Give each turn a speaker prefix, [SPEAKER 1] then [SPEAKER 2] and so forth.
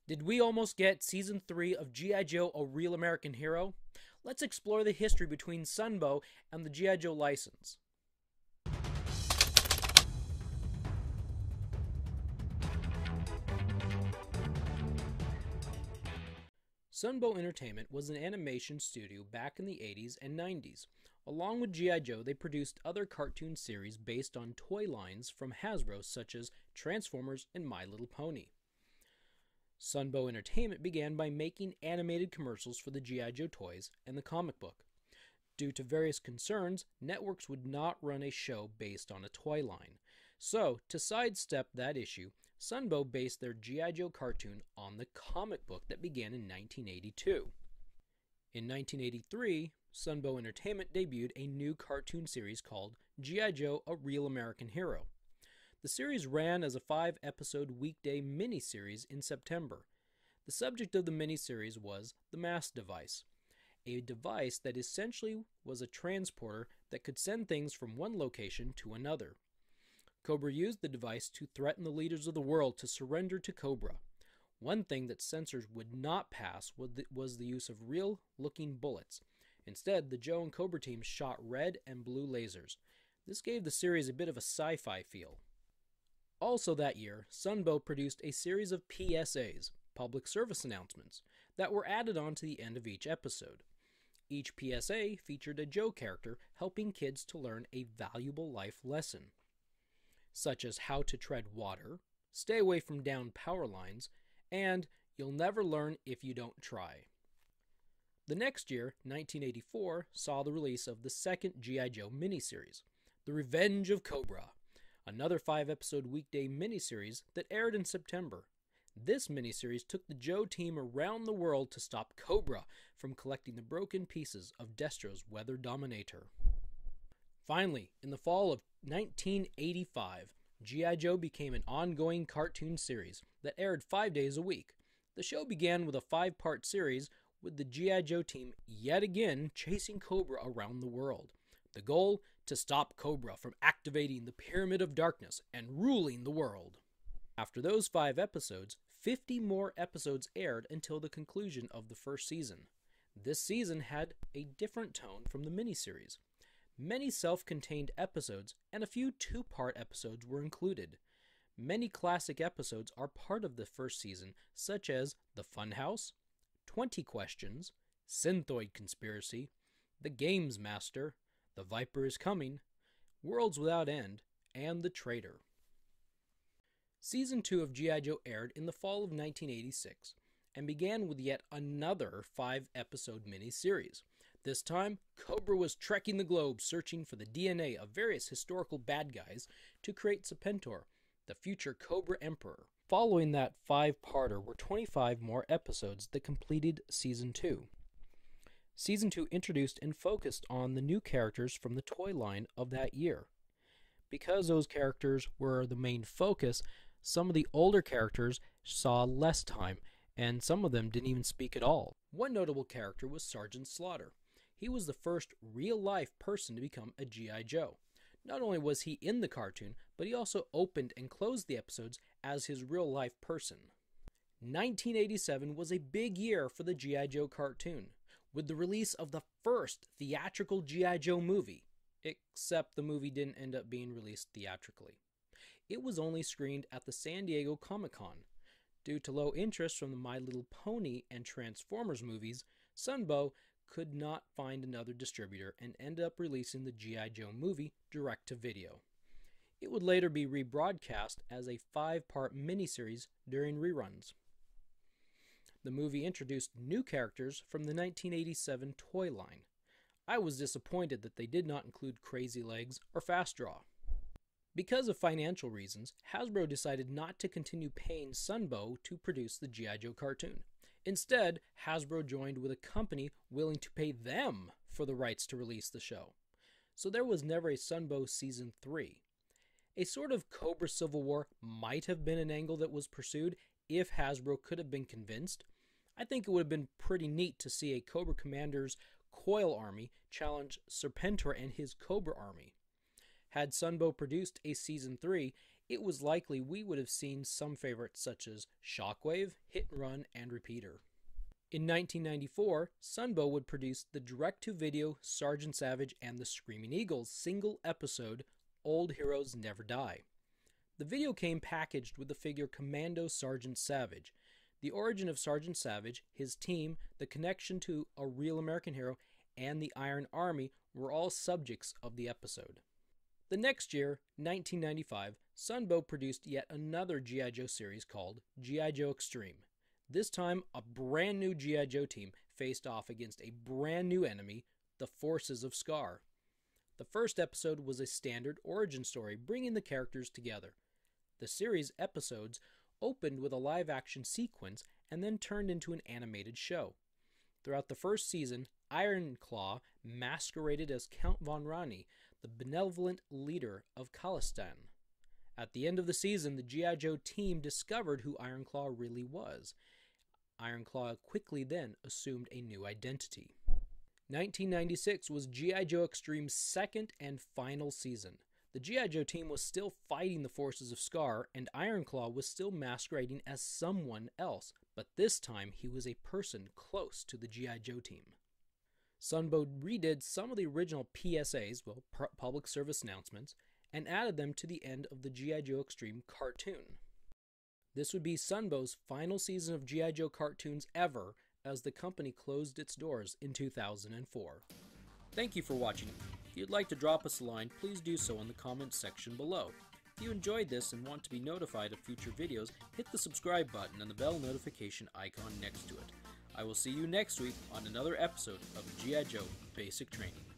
[SPEAKER 1] Did we almost get Season 3 of G.I. Joe, A Real American Hero? Let's explore the history between Sunbow and the G.I. Joe license. Sunbow Entertainment was an animation studio back in the 80s and 90s. Along with G.I. Joe, they produced other cartoon series based on toy lines from Hasbro such as Transformers and My Little Pony. Sunbow Entertainment began by making animated commercials for the G.I. Joe toys and the comic book. Due to various concerns, networks would not run a show based on a toy line. So, to sidestep that issue, Sunbow based their G.I. Joe cartoon on the comic book that began in 1982. In 1983, Sunbow Entertainment debuted a new cartoon series called G.I. Joe, A Real American Hero. The series ran as a 5-episode weekday miniseries in September. The subject of the miniseries was the Mass Device, a device that essentially was a transporter that could send things from one location to another. Cobra used the device to threaten the leaders of the world to surrender to Cobra. One thing that censors would not pass was the use of real-looking bullets. Instead, the Joe and Cobra teams shot red and blue lasers. This gave the series a bit of a sci-fi feel. Also that year, Sunbow produced a series of PSAs, public service announcements, that were added on to the end of each episode. Each PSA featured a Joe character helping kids to learn a valuable life lesson, such as how to tread water, stay away from downed power lines, and you'll never learn if you don't try. The next year, 1984, saw the release of the second G.I. Joe miniseries, The Revenge of Cobra, another 5-episode weekday miniseries that aired in September. This miniseries took the Joe team around the world to stop Cobra from collecting the broken pieces of Destro's Weather Dominator. Finally, in the fall of 1985, G.I. Joe became an ongoing cartoon series that aired 5 days a week. The show began with a 5-part series with the G.I. Joe team yet again chasing Cobra around the world. The goal? To stop Cobra from activating the Pyramid of Darkness and ruling the world. After those 5 episodes, 50 more episodes aired until the conclusion of the first season. This season had a different tone from the miniseries. Many self-contained episodes and a few 2-part episodes were included. Many classic episodes are part of the first season, such as The Funhouse, 20 Questions, Synthoid Conspiracy, The Games Master, The Viper is Coming, Worlds Without End, and The Traitor. Season 2 of G.I. Joe aired in the fall of 1986 and began with yet another 5-episode miniseries. This time, Cobra was trekking the globe searching for the DNA of various historical bad guys to create Serpentor, the future Cobra Emperor. Following that 5-parter were 25 more episodes that completed Season 2. Season 2 introduced and focused on the new characters from the toy line of that year. Because those characters were the main focus, some of the older characters saw less time, and some of them didn't even speak at all. One notable character was Sergeant Slaughter. He was the first real-life person to become a G.I. Joe. Not only was he in the cartoon, but he also opened and closed the episodes as his real-life person. 1987 was a big year for the G.I. Joe cartoon, with the release of the first theatrical G.I. Joe movie, except the movie didn't end up being released theatrically. It was only screened at the San Diego Comic-Con. Due to low interest from the My Little Pony and Transformers movies, Sunbow could not find another distributor and ended up releasing the G.I. Joe movie direct-to-video. It would later be rebroadcast as a 5-part miniseries during reruns. The movie introduced new characters from the 1987 toy line. I was disappointed that they did not include Crazy Legs or Fast Draw. Because of financial reasons, Hasbro decided not to continue paying Sunbow to produce the G.I. Joe cartoon. Instead, Hasbro joined with a company willing to pay them for the rights to release the show. So there was never a Sunbow Season 3. A sort of Cobra Civil War might have been an angle that was pursued if Hasbro could have been convinced. I think it would have been pretty neat to see a Cobra Commander's Coil Army challenge Serpentor and his Cobra Army. Had Sunbow produced a Season 3, it was likely we would have seen some favorites such as Shockwave, Hit and Run, and Repeater. In 1994, Sunbow would produce the direct-to-video Sergeant Savage and the Screaming Eagles single episode, Old Heroes Never Die. The video came packaged with the figure Commando Sergeant Savage. The origin of Sergeant Savage, his team, the connection to a real American hero, and the Iron Army were all subjects of the episode. The next year, 1995, Sunbow produced yet another G.I. Joe series called G.I. Joe Xtreme. This time, a brand new G.I. Joe team faced off against a brand new enemy, the Forces of Scar. The first episode was a standard origin story bringing the characters together. The series episodes opened with a live-action sequence and then turned into an animated show. Throughout the first season, Iron Claw masqueraded as Count Von Rani, the benevolent leader of Khalistan. At the end of the season, the G.I. Joe team discovered who Iron Claw really was. Iron Claw quickly then assumed a new identity. 1996 was G.I. Joe Xtreme's second and final season. The G.I. Joe team was still fighting the Forces of Scar, and Iron Claw was still masquerading as someone else, but this time he was a person close to the G.I. Joe team. Sunbow redid some of the original PSAs, public service announcements, and added them to the end of the G.I. Joe Xtreme cartoon. This would be Sunbow's final season of G.I. Joe cartoons ever, as the company closed its doors in 2004. Thank you for watching. If you'd like to drop us a line, please do so in the comments section below. If you enjoyed this and want to be notified of future videos, hit the subscribe button and the bell notification icon next to it. I will see you next week on another episode of G.I. Joe Basic Training.